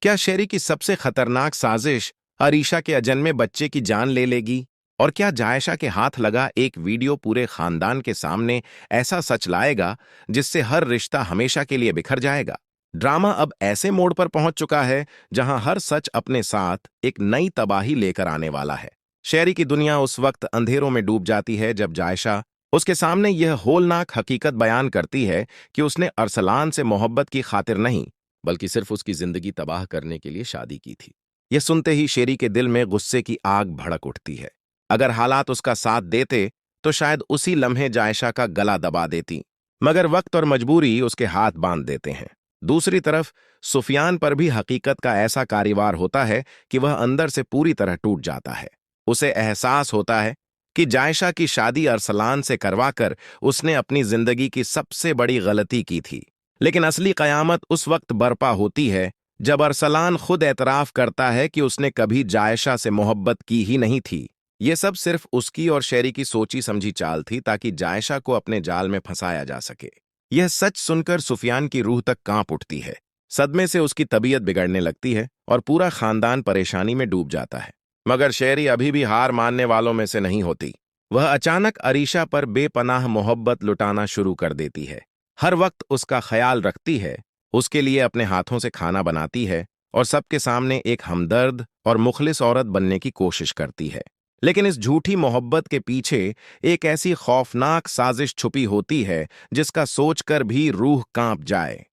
क्या शेरी की सबसे खतरनाक साजिश अरीशा के अजन्मे बच्चे की जान ले लेगी? और क्या जायशा के हाथ लगा एक वीडियो पूरे खानदान के सामने ऐसा सच लाएगा जिससे हर रिश्ता हमेशा के लिए बिखर जाएगा? ड्रामा अब ऐसे मोड़ पर पहुंच चुका है जहां हर सच अपने साथ एक नई तबाही लेकर आने वाला है। शेरी की दुनिया उस वक्त अंधेरों में डूब जाती है जब जायशा उसके सामने यह होलनाक हकीकत बयान करती है कि उसने अरसलान से मोहब्बत की खातिर नहीं बल्कि सिर्फ उसकी जिंदगी तबाह करने के लिए शादी की थी। यह सुनते ही शेरी के दिल में गुस्से की आग भड़क उठती है। अगर हालात उसका साथ देते तो शायद उसी लम्हे जायशा का गला दबा देती, मगर वक्त और मजबूरी उसके हाथ बांध देते हैं। दूसरी तरफ सुफियान पर भी हकीकत का ऐसा कारीवार होता है कि वह अंदर से पूरी तरह टूट जाता है। उसे एहसास होता है कि जायशा की शादी अरसलान से करवाकर उसने अपनी जिंदगी की सबसे बड़ी गलती की थी। लेकिन असली कयामत उस वक्त बरपा होती है जब अरसलान खुद एतराफ करता है कि उसने कभी जायशा से मोहब्बत की ही नहीं थी। ये सब सिर्फ उसकी और शेरी की सोची समझी चाल थी ताकि जायशा को अपने जाल में फंसाया जा सके। यह सच सुनकर सुफियान की रूह तक कांप उठती है। सदमे से उसकी तबीयत बिगड़ने लगती है और पूरा खानदान परेशानी में डूब जाता है। मगर शेरी अभी भी हार मानने वालों में से नहीं होती। वह अचानक अरीशा पर बेपनाह मोहब्बत लुटाना शुरू कर देती है। हर वक्त उसका ख्याल रखती है, उसके लिए अपने हाथों से खाना बनाती है और सबके सामने एक हमदर्द और मुखलिस औरत बनने की कोशिश करती है। लेकिन इस झूठी मोहब्बत के पीछे एक ऐसी खौफनाक साजिश छुपी होती है जिसका सोचकर भी रूह कांप जाए।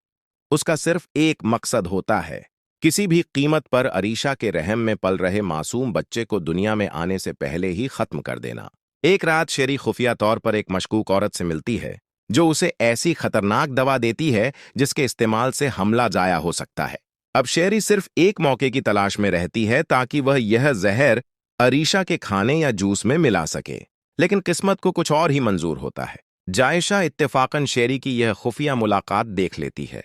उसका सिर्फ एक मकसद होता है, किसी भी कीमत पर अरीशा के रहम में पल रहे मासूम बच्चे को दुनिया में आने से पहले ही खत्म कर देना। एक रात शेरी खुफिया तौर पर एक मशकूक औरत से मिलती है जो उसे ऐसी खतरनाक दवा देती है जिसके इस्तेमाल से हमला जाया हो सकता है। अब शेरी सिर्फ एक मौके की तलाश में रहती है ताकि वह यह जहर अरीशा के खाने या जूस में मिला सके। लेकिन किस्मत को कुछ और ही मंजूर होता है। जायशा इत्तेफाकन शेरी की यह खुफिया मुलाकात देख लेती है।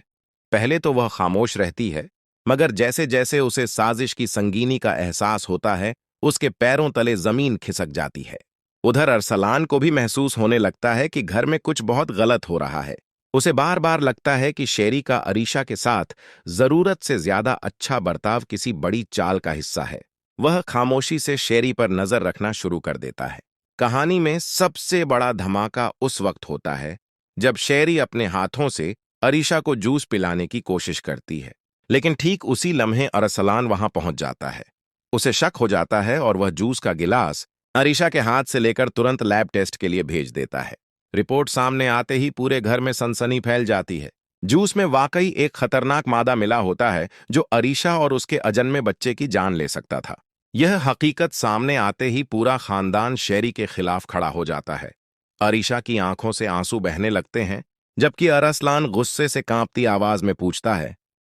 पहले तो वह खामोश रहती है, मगर जैसे जैसे उसे साजिश की संगीनी का एहसास होता है उसके पैरों तले जमीन खिसक जाती है। उधर अरसलान को भी महसूस होने लगता है कि घर में कुछ बहुत गलत हो रहा है। उसे बार बार लगता है कि शेरी का अरीशा के साथ जरूरत से ज्यादा अच्छा बर्ताव किसी बड़ी चाल का हिस्सा है। वह खामोशी से शेरी पर नजर रखना शुरू कर देता है। कहानी में सबसे बड़ा धमाका उस वक्त होता है जब शेरी अपने हाथों से अरीशा को जूस पिलाने की कोशिश करती है। लेकिन ठीक उसी लम्हे अरसलान वहां पहुंच जाता है। उसे शक हो जाता है और वह जूस का गिलास अरीशा के हाथ से लेकर तुरंत लैब टेस्ट के लिए भेज देता है। रिपोर्ट सामने आते ही पूरे घर में सनसनी फैल जाती है। जूस में वाकई एक खतरनाक मादा मिला होता है जो अरीशा और उसके अजन्मे बच्चे की जान ले सकता था। यह हकीकत सामने आते ही पूरा खानदान शेरी के खिलाफ खड़ा हो जाता है। अरीशा की आंखों से आंसू बहने लगते हैं, जबकि अरसलान गुस्से से कांपती आवाज में पूछता है,